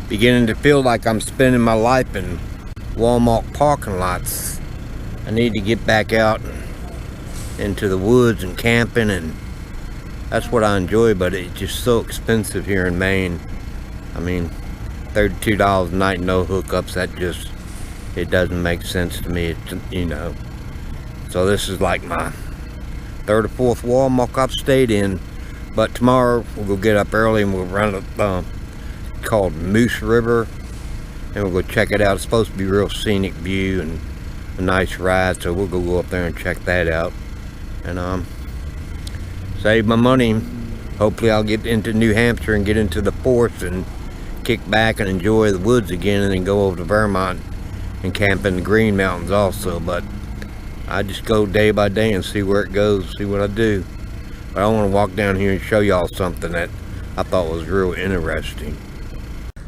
beginning to feel like I'm spending my life in Walmart parking lots. I need to get back out into the woods and camping, and that's what I enjoy, but it's just so expensive here in Maine. I mean, $32 a night, no hookups, it doesn't make sense to me, you know. So this is like my third or fourth Walmart I've stayed in. But tomorrow we'll get up early and we'll run up called Moose River, and we'll go check it out. It's supposed to be a real scenic view and a nice ride, so we'll go up there and check that out and save my money. Hopefully I'll get into New Hampshire and get into the forest and kick back and enjoy the woods again, and then go over to Vermont and camp in the Green Mountains also. But I just go day by day and see where it goes, see what I do. But I want to walk down here and show y'all something that I thought was real interesting.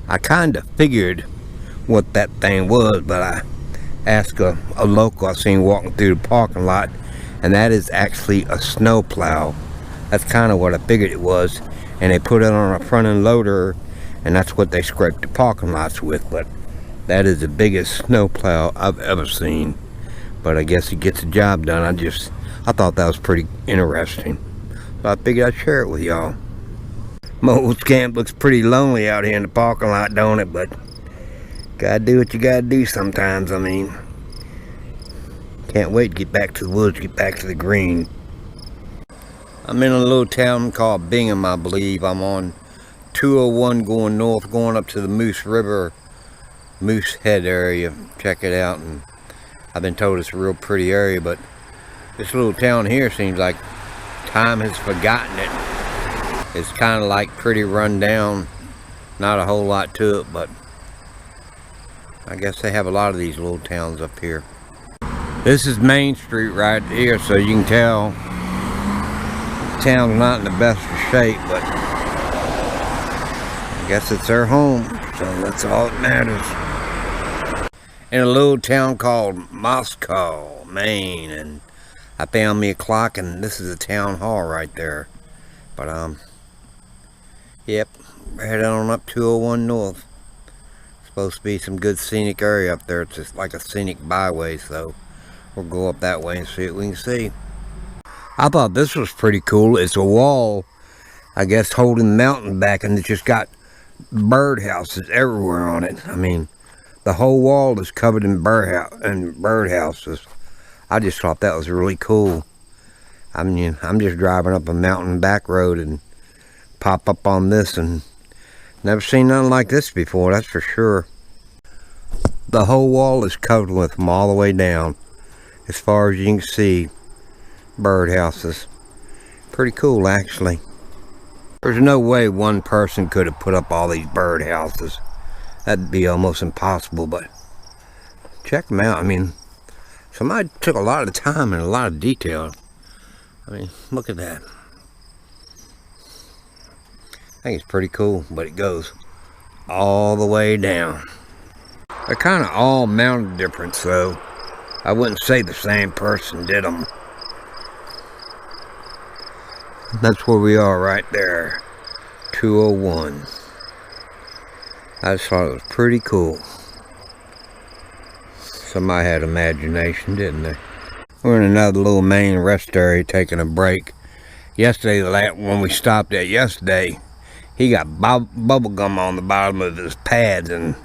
I kind of figured what that thing was, but I asked a local I seen walking through the parking lot, and that is actually a snow plow. That's kind of what I figured it was, and they put it on a front end loader, and that's what they scrape the parking lots with. But that is the biggest snow plow I've ever seen. But I guess it gets the job done. I thought that was pretty interesting, so I figured I'd share it with y'all. My old Scamp looks pretty lonely out here in the parking lot, don't it? But gotta do what you gotta do sometimes. I mean, can't wait to get back to the woods, get back to the green. I'm in a little town called Bingham, I believe. I'm on 201 going north, going up to the Moose River, Moose Head area. Check it out. And I've been told it's a real pretty area, but this little town here seems like time has forgotten it. It's kind of like pretty run down, not a whole lot to it, but I guess they have a lot of these little towns up here. This is Main Street right here, so you can tell the town's not in the best of shape, but I guess it's their home, so that's all that matters. In a little town called Moscow, Maine, and I found me a clock, and this is a town hall right there. But yep, we're heading on up 201 north. Supposed to be some good scenic area up there. It's just like a scenic byway, so we'll go up that way and see what we can see. I thought this was pretty cool. It's a wall, I guess, holding the mountain back, and it's just got birdhouses everywhere on it. I mean, the whole wall is covered in birdhouses. I just thought that was really cool. I mean, I'm just driving up a mountain back road and pop up on this, and never seen nothing like this before, that's for sure. The whole wall is covered with them all the way down. As far as you can see, birdhouses. Pretty cool, actually. There's no way one person could have put up all these birdhouses. That'd be almost impossible, but check them out. I mean, somebody took a lot of time and a lot of detail. I mean, look at that. I think it's pretty cool, but it goes all the way down. They're kind of all mounted different, so I wouldn't say the same person did them. That's where we are right there, 201. I just thought it was pretty cool. Somebody had imagination, didn't they? We're in another little Maine rest area taking a break. Yesterday, the last one we stopped at yesterday, he got bubble gum on the bottom of his pads and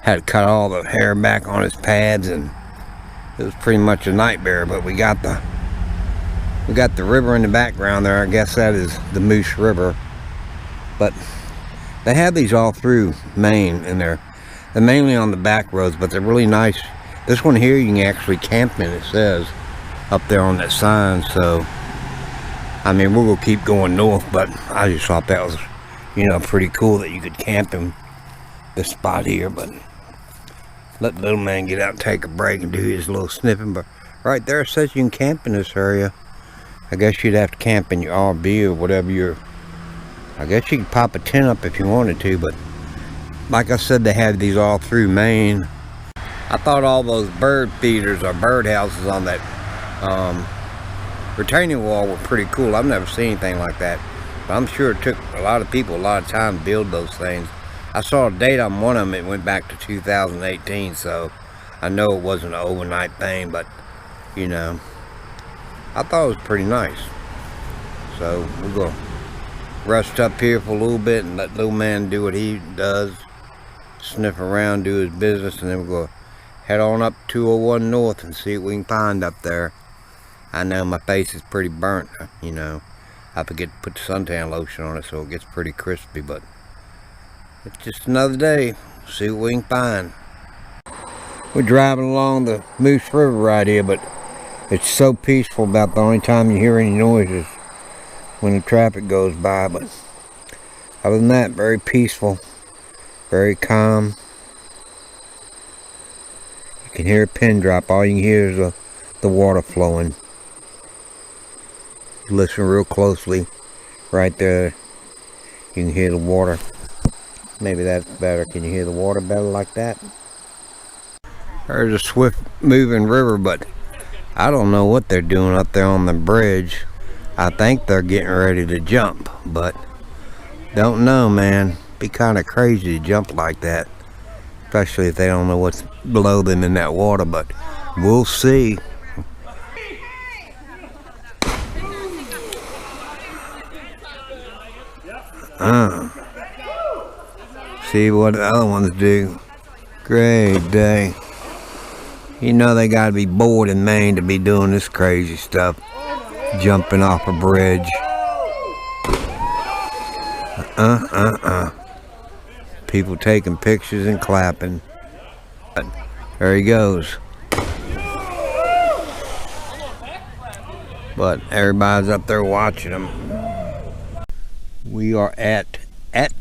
had to cut all the hair back on his pads, and it was pretty much a nightmare. But we got the river in the background there. I guess that is the Moose River. But they have these all through Maine, and they're mainly on the back roads, but they're really nice. This one here you can actually camp in, it says up there on that sign. So I mean, we'll go keep going north, but I just thought that was, you know, pretty cool that you could camp in this spot here. But let the little man get out and take a break and do his little sniffing. But right there it says you can camp in this area. I guess you'd have to camp in your RV or whatever I guess you could pop a tent up if you wanted to, but like I said, they have these all through Maine. I thought all those bird feeders or bird houses on that retaining wall were pretty cool. I've never seen anything like that, but I'm sure it took a lot of people a lot of time to build those things. I saw a date on one of them. It went back to 2018, so I know it wasn't an overnight thing, but you know, I thought it was pretty nice. So we're gonna rest up here for a little bit and let little man do what he does, sniff around, do his business, and then we're gonna head on up 201 North and see what we can find up there. I know my face is pretty burnt, you know. I forget to put the suntan lotion on it so it gets pretty crispy, but it's just another day. See what we can find. We're driving along the Moose River right here, but it's so peaceful. About the only time you hear any noises when the traffic goes by, but other than that, very peaceful, very calm. You can hear a pin drop. All you can hear is the water flowing. Listen real closely. Right there, you can hear the water. Maybe that's better. Can you hear the water better like that? There's a swift moving river, but I don't know what they're doing up there on the bridge. I think they're getting ready to jump, but don't know, man. Be kind of crazy to jump like that, especially if they don't know what's below them in that water, but we'll see. See what the other ones do. Great day. You know they gotta be bored in Maine to be doing this crazy stuff. Jumping off a bridge. People taking pictures and clapping. But there he goes. But everybody's up there watching him. We are at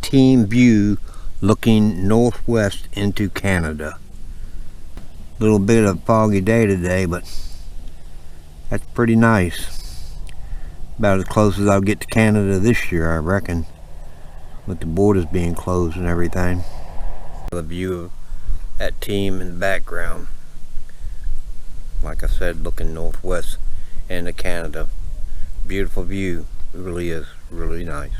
Team View, looking northwest into Canada. Little bit of a foggy day today, but that's pretty nice. About as close as I'll get to Canada this year, I reckon, with the borders being closed and everything. The view of that team in the background. Like I said, looking northwest into Canada. Beautiful view. It really is. Really nice.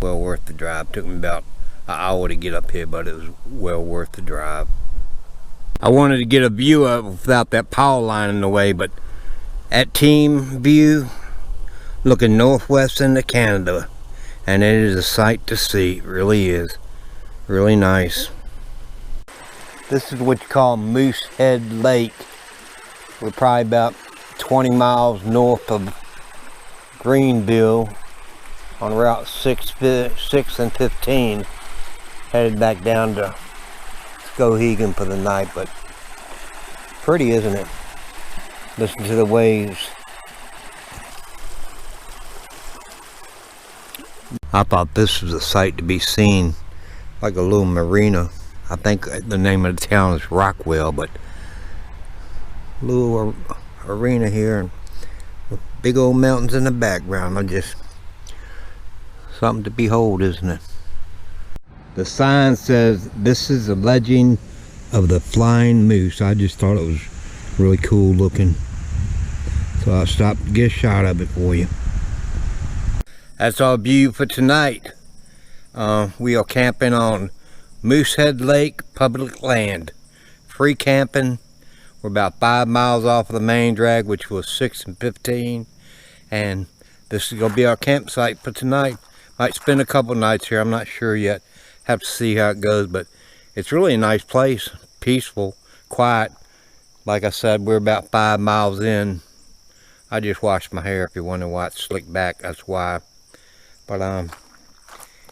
Well worth the drive. Took me about an hour to get up here, but it was well worth the drive. I wanted to get a view of it without that power line in the way, but at Team View, looking northwest into Canada, and it is a sight to see. It really is. Really nice. This is what you call Moosehead Lake. We're probably about 20 miles north of Greenville on Route 6 and 15, headed back down to Skowhegan for the night, but pretty, isn't it? Listen to the waves. I thought this was a sight to be seen, like a little marina. I think the name of the town is Rockwell, but a little arena here and with big old mountains in the background. Just something to behold, isn't it? The sign says this is a legend of the flying moose. I just thought it was really cool looking, so I stopped to get a shot of it for you. That's our view for tonight. We are camping on Moosehead Lake Public Land. Free camping. We're about 5 miles off of the main drag, which was 6 and 15, and this is going to be our campsite for tonight. Might spend a couple nights here. I'm not sure yet. Have to see how it goes, but it's really a nice place. Peaceful, quiet. Like I said, we're about 5 miles in. I just washed my hair. If you're wondering why it's slicked back, that's why. But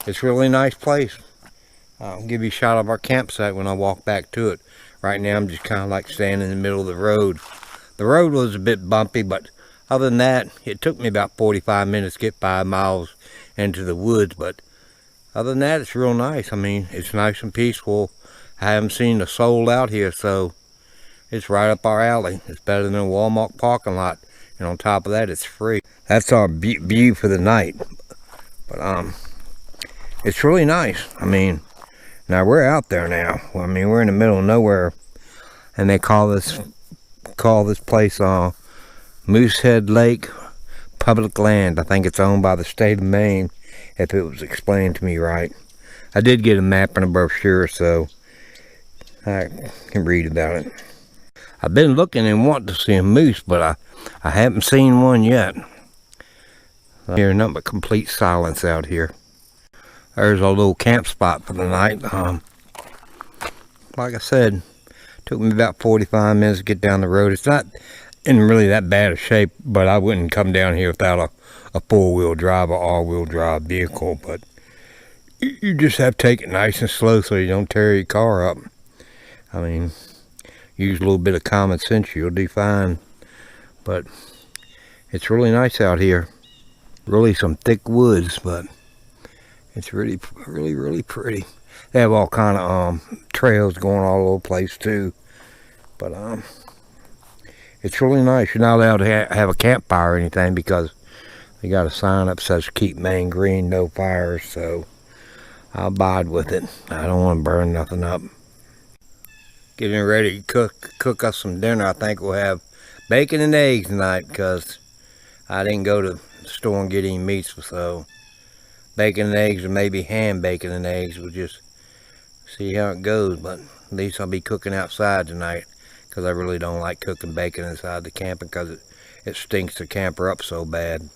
it's really a nice place. I'll give you a shot of our campsite when I walk back to it. Right now I'm just kind of like standing in the middle of the road. The road was a bit bumpy, but other than that, it took me about 45 minutes to get 5 miles into the woods. But other than that, it's real nice. I mean, it's nice and peaceful. I haven't seen a soul out here, so it's right up our alley. It's better than a Walmart parking lot, and on top of that, it's free. That's our view for the night. But it's really nice. I mean, now we're out there now. Well, I mean, we're in the middle of nowhere, and they call this place Moosehead Lake Public Land. I think it's owned by the state of Maine, if it was explained to me right. I did get a map and a brochure, so I can read about it. I've been looking and wanting to see a moose, but I haven't seen one yet. I hear nothing but complete silence out here. There's a little camp spot for the night. Like I said, took me about 45 minutes to get down the road. It's not in really that bad of shape, but I wouldn't come down here without a four-wheel drive or all-wheel drive vehicle. But you just have to take it nice and slow so you don't tear your car up. I mean, use a little bit of common sense, you'll do fine. But it's really nice out here. Really some thick woods, but it's really pretty. They have all kind of trails going all over the place too. But it's really nice. You're not allowed to have a campfire or anything because they got a sign up that says keep Maine green, no fires. So I'll abide with it. I don't want to burn nothing up. Getting ready to cook us some dinner. I think we'll have bacon and eggs tonight because I didn't go to the store and get any meats. So bacon and eggs, or maybe ham bacon and eggs. We'll just see how it goes. But at least I'll be cooking outside tonight because I really don't like cooking bacon inside the camper because it stinks the camper up so bad.